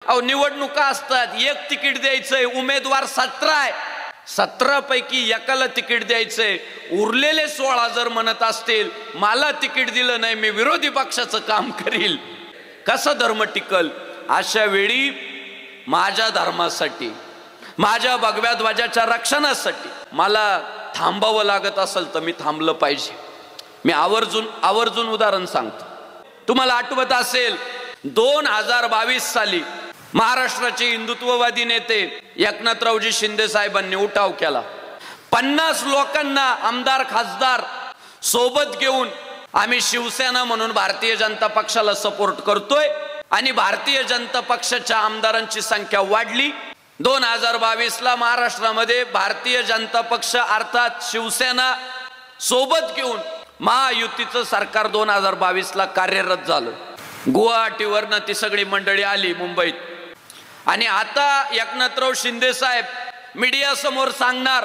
अहो निवडणुका असतात, एक तिकीट द्यायचंय, उमेदवार 17 आहे, 17 पैकी एकाला तिकीट द्यायचंय, उरलेले 16 जर म्हणत असतील मला तिकीट दिलं नाही मी विरोधी पक्षाचं काम करील, कसं धर्म टिकल? अशा वेळी माझ्या धर्मासाठी, माझ्या भगव्या ध्वजाच्या रक्षणासाठी मला थांबावं लागत असेल तर मी थांबलं पाहिजे. मी आवर्जून उदाहरण सांगतो. तुम्हाला आठवत असेल 2022 साली महाराष्ट्राचे हिंदुत्ववादी नेते एकनाथरावजी शिंदे साहेबांनी उठाव केला. 50 लोकांना आमदार खासदार सोबत घेऊन आम्ही शिवसेना म्हणून भारतीय जनता पक्षाला सपोर्ट करतोय आणि भारतीय जनता पक्षाच्या आमदारांची संख्या वाढली. 2022 ला महाराष्ट्रामध्ये भारतीय जनता पक्ष अर्थात शिवसेना सोबत घेऊन महायुतीचं सरकार 2022 ला कार्यरत झालं. गुवाहाटीवरनं ती सगळी मंडळी आली मुंबईत आणि आता एकनाथराव शिंदे साहेब मीडिया समोर सांगणार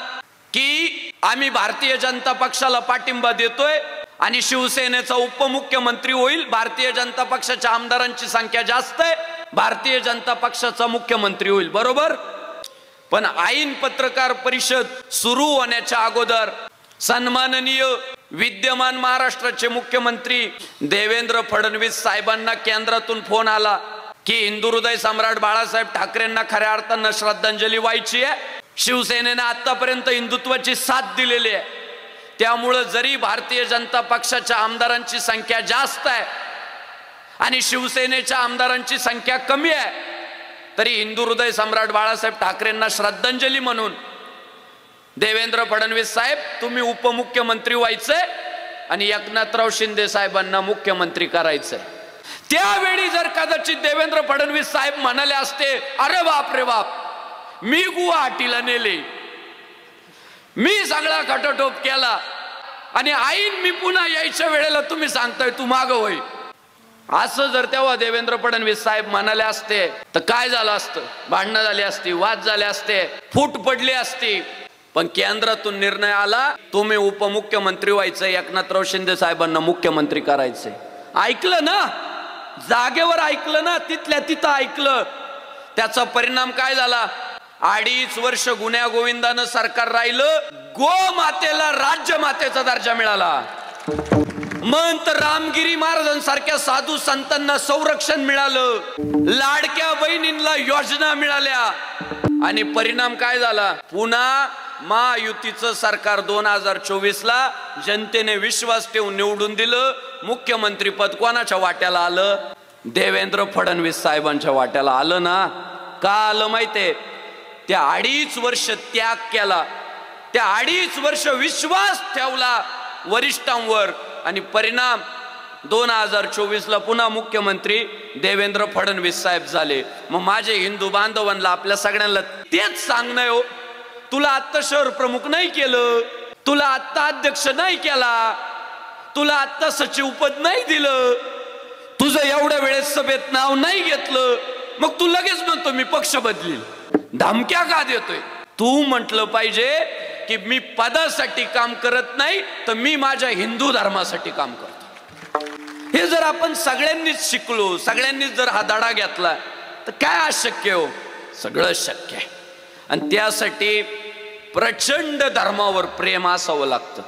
की आम्ही भारतीय जनता पक्षाला पाठिंबा देतोय आणि शिवसेनेचा उपमुख्यमंत्री होईल, भारतीय जनता पक्षाच्या आमदारांची संख्या जास्त आहे, भारतीय जनता पक्षाचा मुख्यमंत्री होईल. बरोबर. पण आईन पत्रकार परिषद सुरू होण्याच्या अगोदर सन्माननीय विद्यमान महाराष्ट्राचे मुख्यमंत्री देवेंद्र फडणवीस साहेबांना केंद्रातून फोन आला की हिंदुहृदय सम्राट बाळासाहेब ठाकरेंना खऱ्या अर्थानं श्रद्धांजली व्हायची आहे. शिवसेनेने आतापर्यंत हिंदुत्वाची साथ दिलेली आहे, त्यामुळे जरी भारतीय जनता पक्षाच्या आमदारांची संख्या जास्त आहे आणि शिवसेनेच्या आमदारांची संख्या कमी आहे तरी हिंदुहृदय सम्राट बाळासाहेब ठाकरेंना श्रद्धांजली म्हणून देवेंद्र फडणवीस साहेब तुम्ही उपमुख्यमंत्री व्हायचंय आणि एकनाथराव शिंदे साहेबांना मुख्यमंत्री करायचंय. त्यावेळी जर कदाचित देवेंद्र फडणवीस साहेब म्हणाले असते अरे बाप रे बाप, मी गुवाहाटीला नेले, मी सगळा खटाटोप केला आणि आईन मी पुन्हा यायच्या वेळेला तुम्ही सांगताय तू मागं होई, असं जर तेव्हा देवेंद्र फडणवीस साहेब म्हणाले असते तर काय झालं असतं? भांडणं झाली असती, वाद झाले असते, फूट पडली असती. पण केंद्रातून निर्णय आला तुम्ही उपमुख्यमंत्री व्हायचं, एकनाथराव शिंदे साहेबांना मुख्यमंत्री करायचंय. ऐकलं ना, जागेवर ऐकलं ना, तिथल्या तिथं ऐकलं. त्याचा परिणाम काय झाला? 2.5 वर्ष गुन्ह्या गोविंदानं सरकार राहिलं, गोमातेला राज्यमातेचा दर्जा मिळाला, महंत रामगिरी महाराजांसारख्या साधू संतांना संरक्षण मिळालं, लाडक्या बहिणींना योजना मिळाल्या आणि परिणाम काय झाला? पुन्हा महायुतीचं सरकार 2024 ला जनतेने विश्वास ठेवून निवडून दिलं. मुख्यमंत्री पद कोणाच्या वाट्याला आलं? देवेंद्र फडणवीस साहेबांच्या वाट्याला आलं ना. का आलं माहितीये? त्या 2.5 वर्ष त्याग केला, त्या 2.5 वर्ष विश्वास ठेवला वरिष्ठांवर आणि परिणाम 2024 ला पुन्हा मुख्यमंत्री देवेंद्र फडणवीस साहेब झाले. मग माझे हिंदू बांधवांना आपल्या सगळ्यांना तेच सांगणं हो, तुला आत्ता शहर प्रमुख नाही केलं, तुला आत्ता अध्यक्ष नाही केला, तुला आत्ता सचिव पद नाही दिलं, तुझं एवढ्या वेळेस सभेत नाव नाही घेतलं, मग तू लगेच म्हणतो मी पक्ष बदलील. धमक्या का देतोय? तू म्हटलं पाहिजे की मी पदासाठी काम करत नाही तर मी माझ्या हिंदू धर्मासाठी काम करतो. हे जर आपण सगळ्यांनीच शिकलो, सगळ्यांनीच जर हा धडा घेतला तर काय अशक्य हो? सगळं शक्य आहे. आणि त्यासाठी प्रचंड धर्मावर प्रेम असावं लागतं.